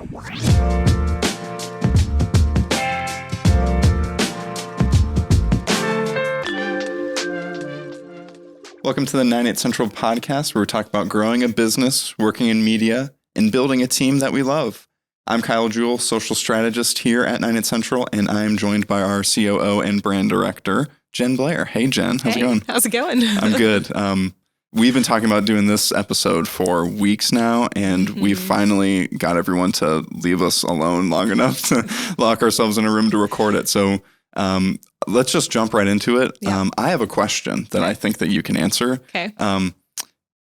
Welcome to the 98 Central podcast, where we talk about growing a business, working in media, and building a team that we love. I'm Kyle Jewell, social strategist here at 98 Central, and I am joined by our COO and brand director, Jen Blair. Hey, Jen. How's it going? How's it going? I'm good. We've been talking about doing this episode for weeks now, and we finally got everyone to leave us alone long enough to lock ourselves in a room to record it. So let's just jump right into it. Yeah. I have a question that I think that you can answer. Okay.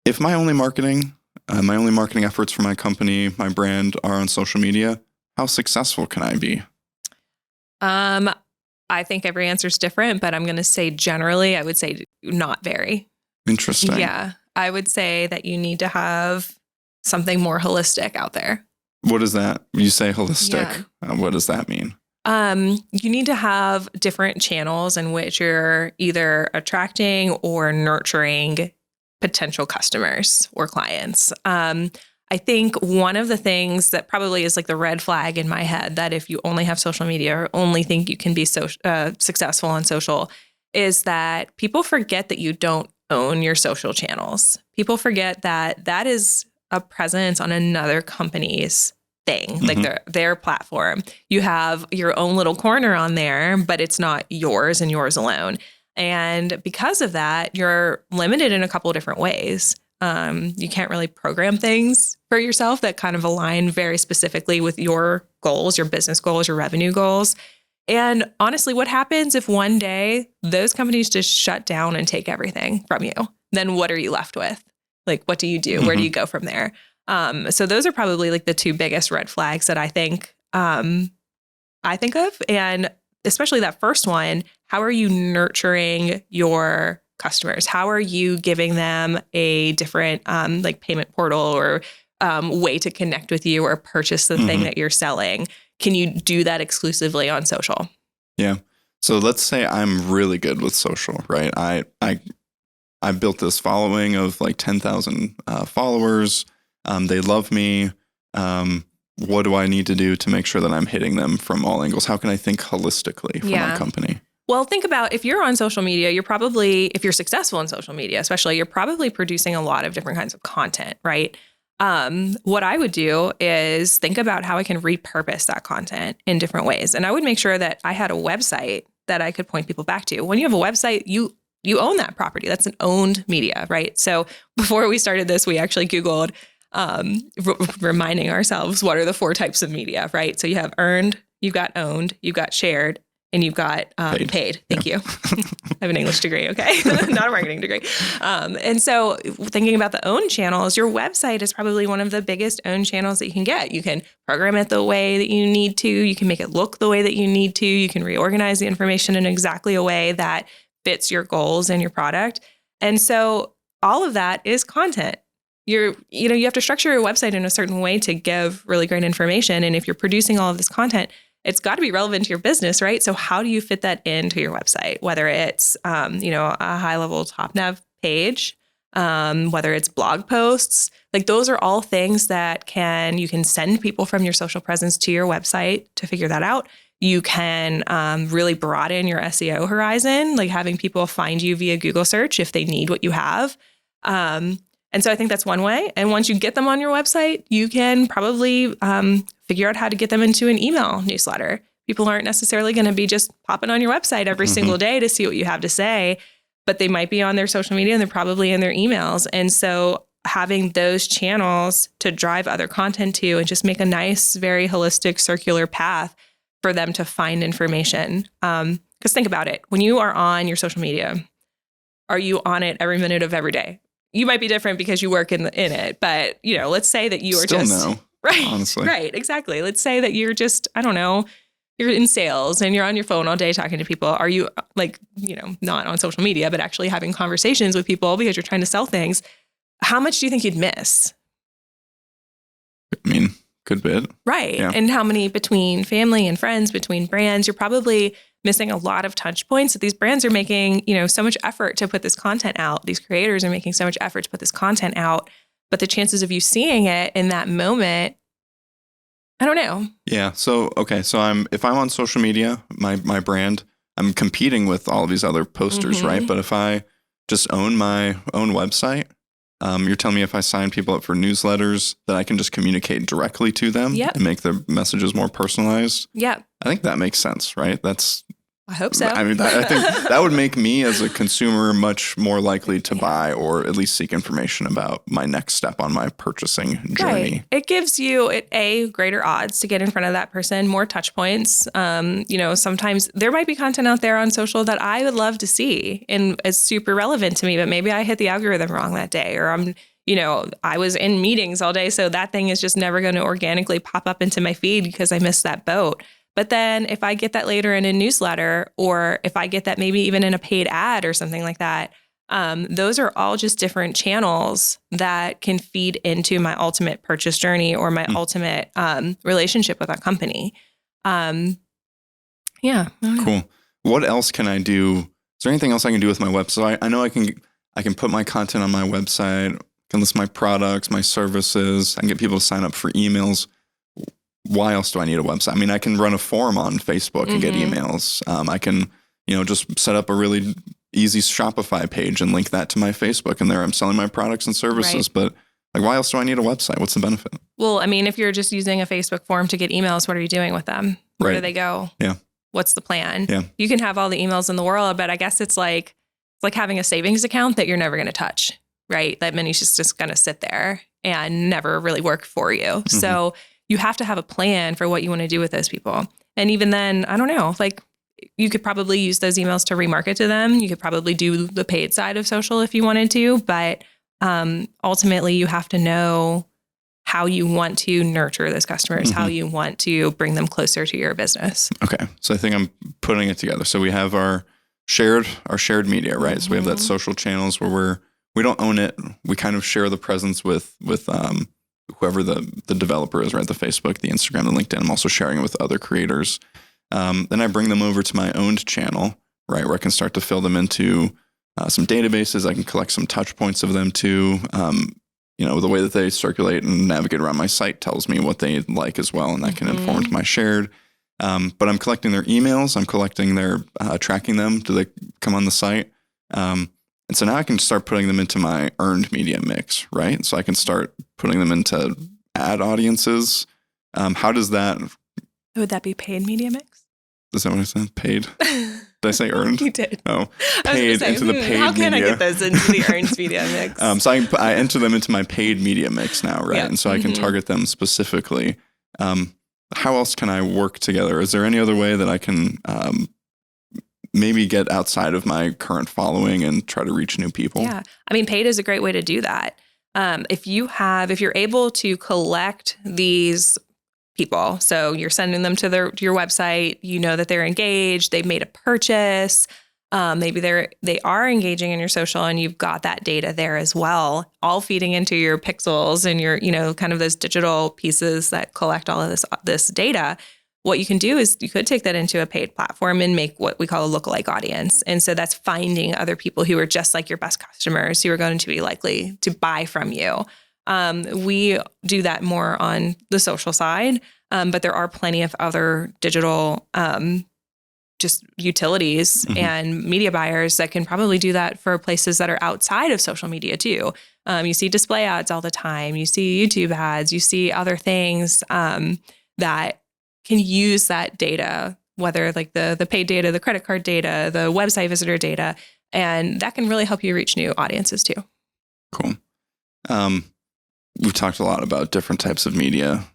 If my only marketing efforts for my company, my brand are on social media, how successful can I be? I think every answer is different, but I'm going to say generally, I would say not very. Interesting. Yeah. I would say that you need to have something more holistic out there. What is that? You say holistic. Yeah. What does that mean? You need to have different channels in which you're either attracting or nurturing potential customers or clients. I think one of the things that probably is like the red flag in my head, that if you only have social media or only think you can be successful on social, is that people forget that you don't own your social channels. People forget that that is a presence on another company's thing, like their platform. You have your own little corner on there, but it's not yours and yours alone. And because of that, you're limited in a couple of different ways. You can't really program things for yourself that kind of align very specifically with your goals, your business goals, your revenue goals. And honestly, what happens if one day those companies just shut down and take everything from you? Then what are you left with? Like, what do you do? Where do you go from there? So those are probably like the two biggest red flags that I think of. And especially that first one, how are you nurturing your customers? How are you giving them a different like payment portal or way to connect with you or purchase the thing that you're selling? Can you do that exclusively on social? Yeah. So let's say I'm really good with social, right? I built this following of like 10,000 followers. They love me. What do I need to do to make sure that I'm hitting them from all angles? How can I think holistically for my company? Well, think about if you're on social media, if you're successful in social media, especially, you're probably producing a lot of different kinds of content, right? What I would do is think about how I can repurpose that content in different ways. And I would make sure that I had a website that I could point people back to. When you have a website, you own that property. That's an owned media, right? So before we started this, we actually Googled reminding ourselves, what are the 4 types of media, right? So you have earned, you've got owned, you've got shared, and you've got paid. Thank you. I have an English degree, okay? Not a marketing degree. And so thinking about the owned channels, your website is probably one of the biggest owned channels that you can get. You can program it the way that you need to. You can make it look the way that you need to. You can reorganize the information in exactly a way that fits your goals and your product. And so all of that is content. You have to structure your website in a certain way to give really great information. And if you're producing all of this content, it's got to be relevant to your business, right? So how do you fit that into your website? Whether it's, a high level top nav page, whether it's blog posts, like those are all things that you can send people from your social presence to your website to figure that out. You can really broaden your SEO horizon, like having people find you via Google search if they need what you have. And so I think that's one way. And once you get them on your website, you can probably figure out how to get them into an email newsletter. People aren't necessarily going to be just popping on your website every single day to see what you have to say, but they might be on their social media and they're probably in their emails. And so having those channels to drive other content to and just make a nice, very holistic, circular path for them to find information. Because think about it. When you are on your social media, are you on it every minute of every day? You might be different because you work in it, but let's say that you are Still just no, right, honestly. Right, exactly. Let's say that you're just, I don't know, you're in sales and you're on your phone all day talking to people. Are you not on social media, but actually having conversations with people because you're trying to sell things? How much do you think you'd miss? I mean, good bit. Right. Yeah. And how many between family and friends, between brands, you're probably missing a lot of touch points that these brands are making, so much effort to put this content out. These creators are making so much effort to put this content out, but the chances of you seeing it in that moment I don't know. Yeah. So, okay. So if I'm on social media, my brand, I'm competing with all of these other posters, right? But if I just own my own website, you're telling me if I sign people up for newsletters that I can just communicate directly to them and make their messages more personalized. Yep. I think that makes sense, right? I hope so. I mean, I think that would make me as a consumer much more likely to buy or at least seek information about my next step on my purchasing journey. Right. It gives you greater odds to get in front of that person, more touch points. Sometimes there might be content out there on social that I would love to see and it's super relevant to me, but maybe I hit the algorithm wrong that day, or I was in meetings all day. So that thing is just never going to organically pop up into my feed because I missed that boat. But then if I get that later in a newsletter, or if I get that maybe even in a paid ad or something like that, those are all just different channels that can feed into my ultimate purchase journey or my ultimate relationship with a company. Yeah. Cool. What else can I do? Is there anything else I can do with my website? I know I can put my content on my website, I can list my products, my services, I can get people to sign up for emails. Why else do I need a website? I mean, I can run a form on Facebook and get emails. I can, just set up a really easy Shopify page and link that to my Facebook. And there I'm selling my products and services. Right. But why else do I need a website? What's the benefit? Well, I mean, if you're just using a Facebook form to get emails, what are you doing with them? Where do they go? Yeah. What's the plan? Yeah. You can have all the emails in the world, but I guess it's like having a savings account that you're never going to touch, right? That money's just going to sit there and never really work for you. Mm-hmm. So you have to have a plan for what you want to do with those people. And even then, I don't know, you could probably use those emails to remarket to them. You could probably do the paid side of social if you wanted to, but ultimately you have to know how you want to nurture those customers, how you want to bring them closer to your business. Okay. So I think I'm putting it together. So we have our shared media, right? So we have that social channels where we don't own it. We kind of share the presence with whoever the developer is, right? The Facebook, the Instagram, the LinkedIn. I'm also sharing it with other creators. Then I bring them over to my owned channel, right? Where I can start to fill them into some databases. I can collect some touch points of them too. The way that they circulate and navigate around my site tells me what they like as well. And that can inform to my shared. But I'm collecting their emails. I'm collecting their, tracking them. Do they come on the site? And so now I can start putting them into my earned media mix, right? So I can start putting them into ad audiences. How does that... Would that be paid media mix? Is that what I said? Paid? Did I say earned? You did. Oh, paid into the paid media. How can I get those into the earned media mix? So I enter them into my paid media mix now, right? Yep. And so I can target them specifically. How else can I work together? Is there any other way that I can... maybe get outside of my current following and try to reach new people? Yeah. I mean, paid is a great way to do that. If you're able to collect these people, so you're sending them to your website, you know that they're engaged, they've made a purchase, maybe they are engaging in your social and you've got that data there as well, all feeding into your pixels and your, kind of those digital pieces that collect all of this data. What you can do is you could take that into a paid platform and make what we call a lookalike audience. And so that's finding other people who are just like your best customers who are going to be likely to buy from you. We do that more on the social side, but there are plenty of other digital just utilities and media buyers that can probably do that for places that are outside of social media too. You see display ads all the time. You see YouTube ads. You see other things that can use that data, whether like the paid data, the credit card data, the website visitor data, and that can really help you reach new audiences too. Cool. We've talked a lot about different types of media,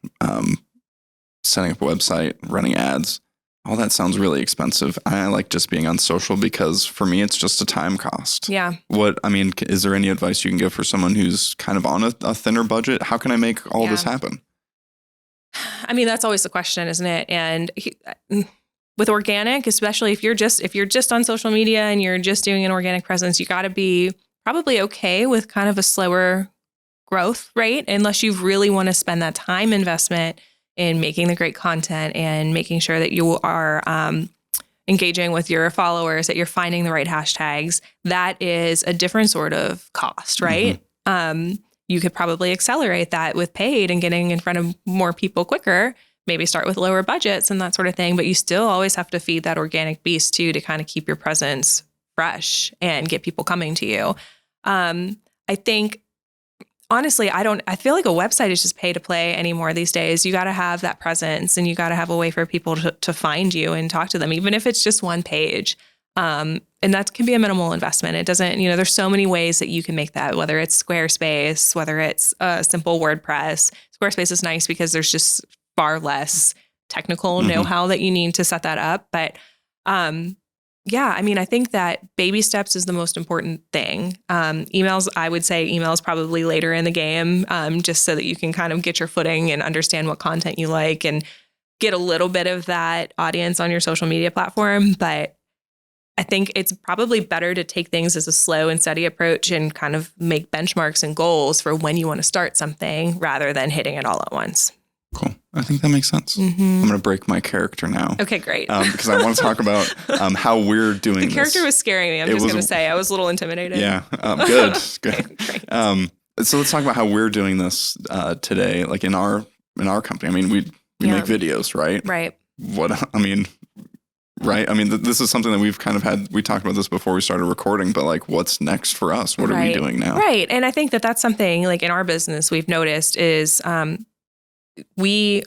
setting up a website, running ads. All that sounds really expensive. I like just being on social because for me, it's just a time cost. Yeah. Is there any advice you can give for someone who's kind of on a thinner budget? How can I make all this happen? I mean, that's always the question, isn't it? And with organic, especially if you're just on social media and you're just doing an organic presence, you got to be probably okay with kind of a slower growth rate, unless you really want to spend that time investment in making the great content and making sure that you are engaging with your followers, that you're finding the right hashtags. That is a different sort of cost, right? You could probably accelerate that with paid and getting in front of more people quicker. maybe start with lower budgets and that sort of thing, but you still always have to feed that organic beast too, to kind of keep your presence fresh and get people coming to you. I think, honestly, I feel like a website is just pay to play anymore these days. You got to have that presence, and you got to have a way for people to find you and talk to them, even if it's just one page. And that can be a minimal investment. It doesn't, there's so many ways that you can make that, whether it's Squarespace, whether it's a simple WordPress. Squarespace is nice because there's just far less technical know-how that you need to set that up. But, yeah, I mean, I think that baby steps is the most important thing. Emails, I would say emails probably later in the game, just so that you can kind of get your footing and understand what content you like and get a little bit of that audience on your social media platform. But I think it's probably better to take things as a slow and steady approach and kind of make benchmarks and goals for when you want to start something rather than hitting it all at once. Cool. I think that makes sense. I'm going to break my character now. Okay, great. Because I want to talk about how we're doing this. The character was scaring me. I'm just going to say I was a little intimidated. Yeah. Good. Okay, great. So let's talk about how we're doing this today, like in our company. I mean, we make videos, right? Right. Right. I mean, this is something that we've kind of had. We talked about this before we started recording, but like, what's next for us? What are we doing now? Right. And I think that that's something like in our business we've noticed is we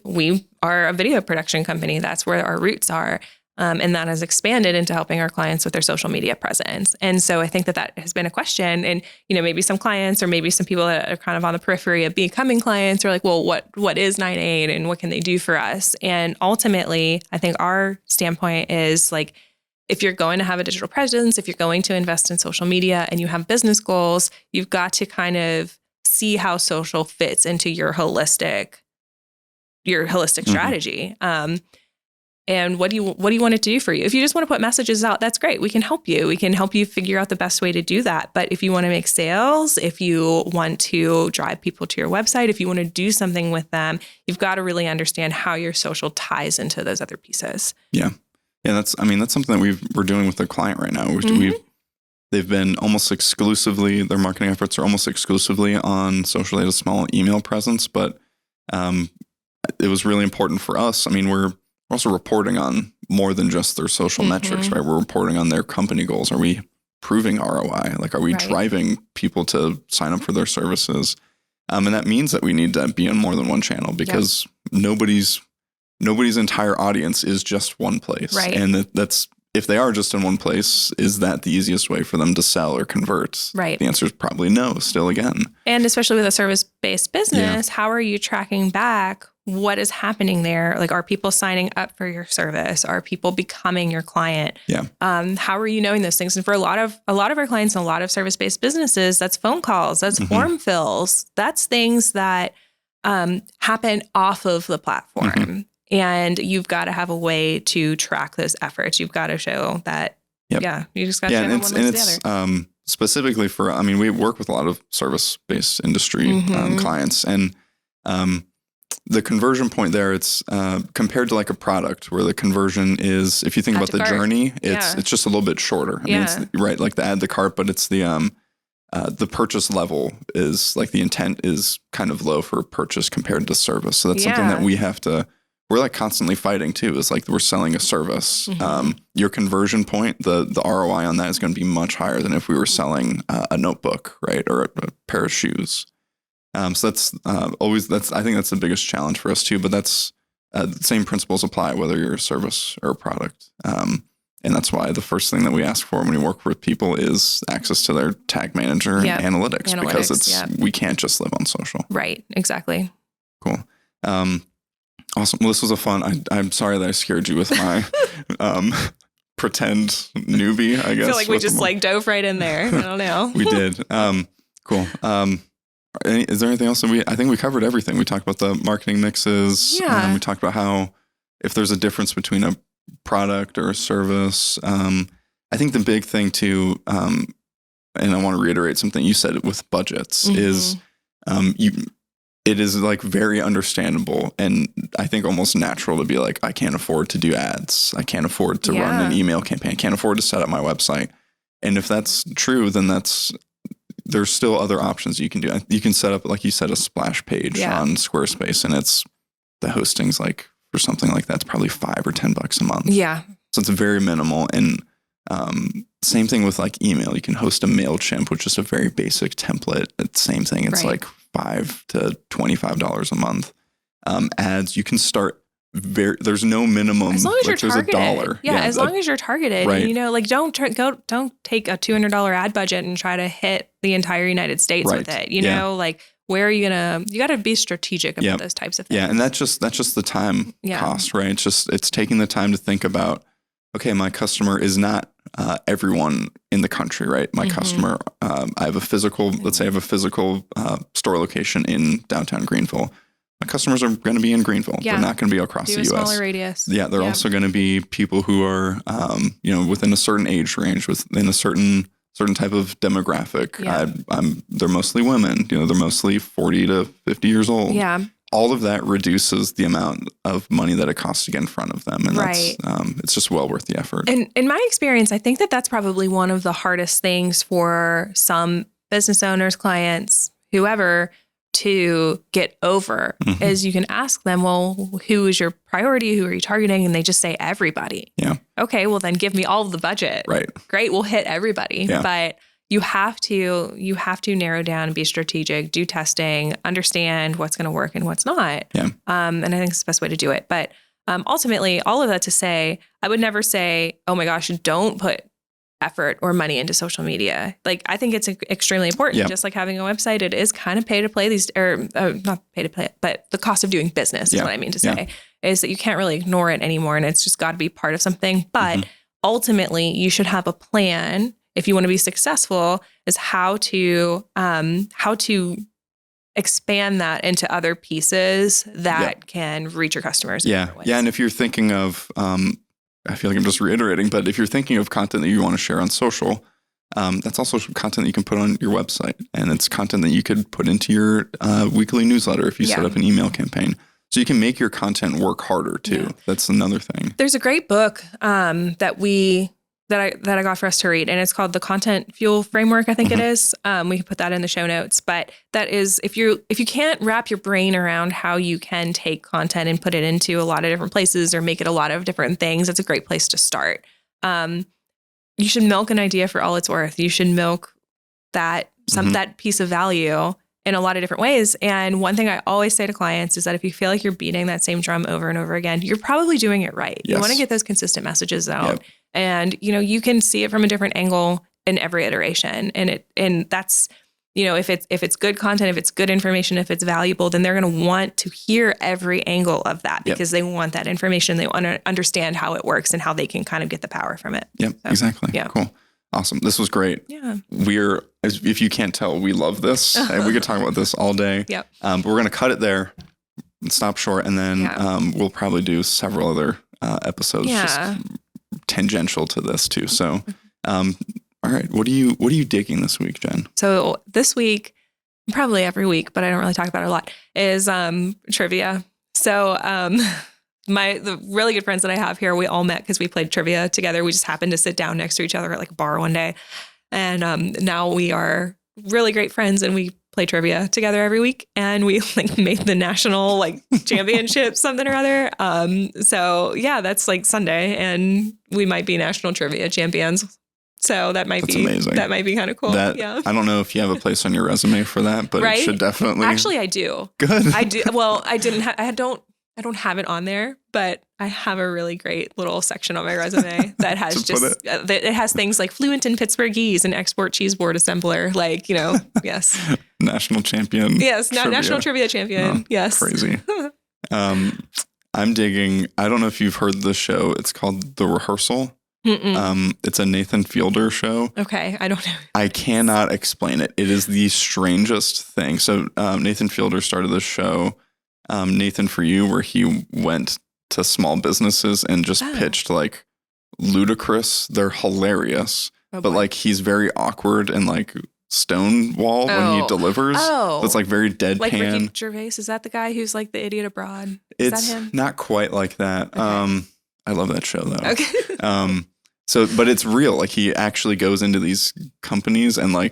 are a video production company. That's where our roots are. And that has expanded into helping our clients with their social media presence. And so I think that has been a question. And, maybe some clients or maybe some people that are kind of on the periphery of becoming clients are like, well, what is 9-8 and what can they do for us? And ultimately, I think our standpoint is like, if you're going to have a digital presence, if you're going to invest in social media and you have business goals, you've got to kind of see how social fits into your holistic strategy. And what do you want it to do for you? If you just want to put messages out, that's great. We can help you. We can help you figure out the best way to do that. But if you want to make sales, if you want to drive people to your website, if you want to do something with them, you've got to really understand how your social ties into those other pieces. Yeah. Yeah. That's something that we're doing with a client right now. They've been almost exclusively, their marketing efforts are almost exclusively on social. They have a small email presence, but it was really important for us. I mean, we're also reporting on more than just their social metrics, right? We're reporting on their company goals. Are we proving ROI? Like, are we driving people to sign up for their services? And that means that we need to be on more than one channel because nobody's entire audience is just one place. Right. And that's, if they are just in one place, is that the easiest way for them to sell or convert? Right. The answer is probably no, still again. And especially with a service-based business, how are you tracking back what is happening there? Like, are people signing up for your service? Are people becoming your client? Yeah. How are you knowing those things? And for a lot of our clients and a lot of service-based businesses, that's phone calls, that's form fills, that's things that happen off of the platform. And you've got to have a way to track those efforts. You've got to show that, you just got to show one looks the other. Specifically we work with a lot of service-based industry clients, and the conversion point there, it's compared to like a product where the conversion is, if you think about the journey, it's just a little bit shorter. I mean, it's right, like the add to cart, but it's the purchase level is like the intent is kind of low for purchase compared to service. So that's something that we're like constantly fighting too. Is like we're selling a service. Your conversion point, the ROI on that is going to be much higher than if we were selling a notebook, right, or a pair of shoes. So that's I think that's the biggest challenge for us too. But that's the same principles apply whether you're a service or a product. And that's why the first thing that we ask for when we work with people is access to their tag manager and analytics, because we can't just live on social. Right. Exactly. Cool. Awesome. Well, this was a fun. I'm sorry that I scared you with my pretend newbie, I guess. I feel like we just like dove right in there. I don't know. We did. Cool. Is there anything else that I think we covered everything. We talked about the marketing mixes. Yeah. We talked about how if there's a difference between a product or a service. I think the big thing too, and I want to reiterate something you said with budgets is it is like very understandable and I think almost natural to be like, I can't afford to do ads. I can't afford to run an email campaign. I can't afford to set up my website. And if that's true, then there's still other options you can do. You can set up, like you said, a splash page on Squarespace, and the hosting's like or something like that, it's probably $5 or $10 a month. Yeah. So it's very minimal. And same thing with like email. You can host a MailChimp, which is a very basic template. It's the same thing. It's like $5 to $25 a month. Ads, you can start there's no minimum. As long as like you're targeted. $1. Yeah, as long as you're targeted. Right. And, you know, like don't take a $200 ad budget and try to hit the entire United States with it. You know, like where are you got to be strategic about those types of things. Yeah. And that's just the time cost, right? It's taking the time to think about, okay, my customer is not everyone in the country, right? My customer, let's say I have a physical store location in downtown Greenville. My customers are going to be in Greenville. Yeah. They're not going to be across the U.S. Smaller radius. Yeah, they're also going to be people who are, within a certain age range, within a certain type of demographic. Yeah. They're mostly women. You know, they're mostly 40 to 50 years old. Yeah. All of that reduces the amount of money that it costs to get in front of them, and that's it's just well worth the effort. And in my experience, I think that's probably one of the hardest things for some business owners, clients, whoever, to get over is you can ask them, well, who is your priority? Who are you targeting? And they just say everybody. Yeah. Okay, well then give me all of the budget. Right. Great. We'll hit everybody. Yeah. But you have to narrow down and be strategic, do testing, understand what's going to work and what's not. Yeah. And I think it's the best way to do it. But ultimately, all of that to say, I would never say, oh my gosh, don't put effort or money into social media. Like, I think it's extremely important. Yep. Just like having a website, it is kind of pay to play not pay to play, but the cost of doing business is what I mean to say, is that you can't really ignore it anymore. And it's just got to be part of something. But ultimately, you should have a plan if you want to be successful, is how to expand that into other pieces that can reach your customers. Yeah. Yeah. And if you're thinking of, I feel like I'm just reiterating, but if you're thinking of content that you want to share on social, that's also content that you can put on your website, and it's content that you could put into your weekly newsletter if you set up an email campaign. So you can make your content work harder too. Yeah. That's another thing. There's a great book that I got for us to read, and it's called The Content Fuel Framework, I think it is. We can put that in the show notes, but that is, if you can't wrap your brain around how you can take content and put it into a lot of different places or make it a lot of different things, it's a great place to start. You should milk an idea for all it's worth. You should milk that piece of value in a lot of different ways. And one thing I always say to clients is that if you feel like you're beating that same drum over and over again, you're probably doing it right. Yes. You want to get those consistent messages out. Yep. And, you can see it from a different angle in every iteration. And that's, if it's good content, if it's good information, if it's valuable, then they're going to want to hear every angle of that because they want that information. They want to understand how it works and how they can kind of get the power from it. Yep, so, exactly. Yeah. Cool. Awesome. This was great. Yeah. If you can't tell, we love this. And we could talk about this all day. Yep. But we're going to cut it there and stop short. And then we'll probably do several other episodes just tangential to this too. So, all right. What are you digging this week, Jen? So this week, probably every week, but I don't really talk about it a lot, is trivia. So the really good friends that I have here, we all met because we played trivia together. We just happened to sit down next to each other at like a bar one day. And now we are really great friends and we play trivia together every week. And we made the national championship something or other. So yeah, that's Sunday and we might be national trivia champions. So that's amazing. That might be kind of cool. Yeah. I don't know if you have a place on your resume for that, but it should definitely. Actually, I do. Good. I do. Well, I don't have it on there, but I have a really great little section on my resume that has it has things like fluent in Pittsburghese and export cheese board assembler, yes. National champion. Yes, national trivia champion. Yes. Crazy. I'm digging, I don't know if you've heard the show. It's called The Rehearsal. It's a Nathan Fielder show. Okay, I don't know. I cannot explain it. It is the strangest thing. So Nathan Fielder started this show, Nathan For You, where he went to small businesses and just pitched ludicrous. They're hilarious, but he's very awkward and stonewalled when he delivers. So it's very deadpan. Like Ricky Gervais, is that the guy who's the idiot abroad? Is it's that him? Not quite like that. Okay. I love that show though. Okay. But it's real. He actually goes into these companies and there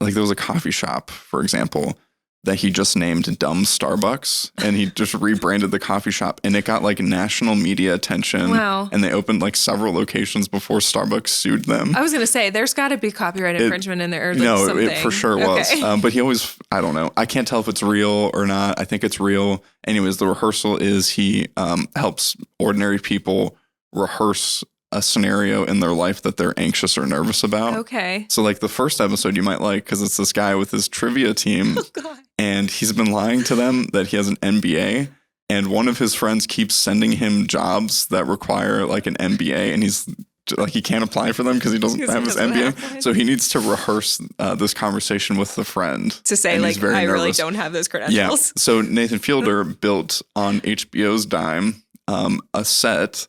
was a coffee shop, for example. that he just named Dumb Starbucks, and he just rebranded the coffee shop, and it got like national media attention. Wow. And they opened like several locations before Starbucks sued them. I was going to say, there's got to be copyright infringement in there. Or like No, something. it for sure was. Okay. But he always, I don't know. I can't tell if it's real or not. I think it's real. Anyways, the rehearsal is he helps ordinary people rehearse a scenario in their life that they're anxious or nervous about. Okay. So like the first episode you might like because it's this guy with his trivia team, Oh, God. and he's been lying to them that he has an MBA, and one of his friends keeps sending him jobs that require like an MBA, and he's like he can't apply for them because he doesn't have his MBA. So he needs to rehearse this conversation with the friend To say, and like, he's very I really nervous. don't have those Yeah. credentials. So Nathan Fielder built on HBO's dime a set,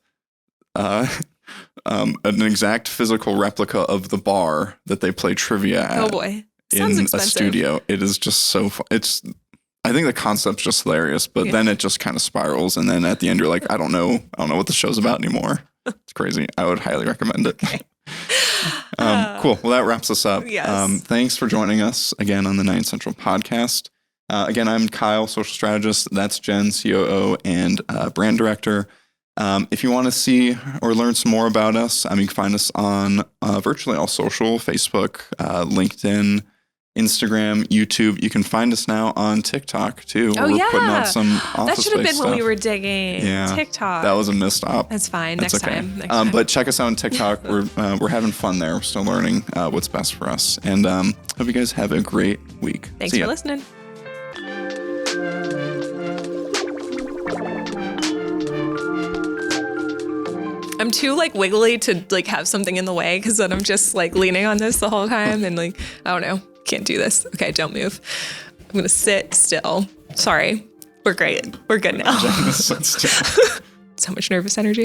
an exact physical replica of the bar that they play trivia at. Oh, boy. Sounds in expensive. a studio. It is just so fun. I think the concept's just hilarious, but then it just kind of spirals, and then at the end you're like, I don't know what the show's about anymore. It's crazy. I would highly recommend it. Okay. Cool. Well, that wraps us up. Yes. Thanks for joining us again on the 9 Central podcast. Again, I'm Kyle, social strategist. That's Jen, COO and brand director. If you want to see or learn some more about us, you can find us on virtually all social, Facebook, LinkedIn, Instagram, YouTube. You can find us now on TikTok too. Oh, We're yeah. putting out some That office should have been space when we stuff. were digging TikTok. That was a missed op. That's fine. That's Next okay. time. Next time. But check us out on TikTok. We're having fun there. We're still learning what's best for us. And hope you guys have a great week. Thanks See for ya. listening. I'm too like wiggly to like have something in the way because then I'm just like leaning on this the whole time and like, I don't know, can't do this. Okay, don't move. I'm going to sit still. Sorry. We're great. We're good now. Sit still. So much nervous energy.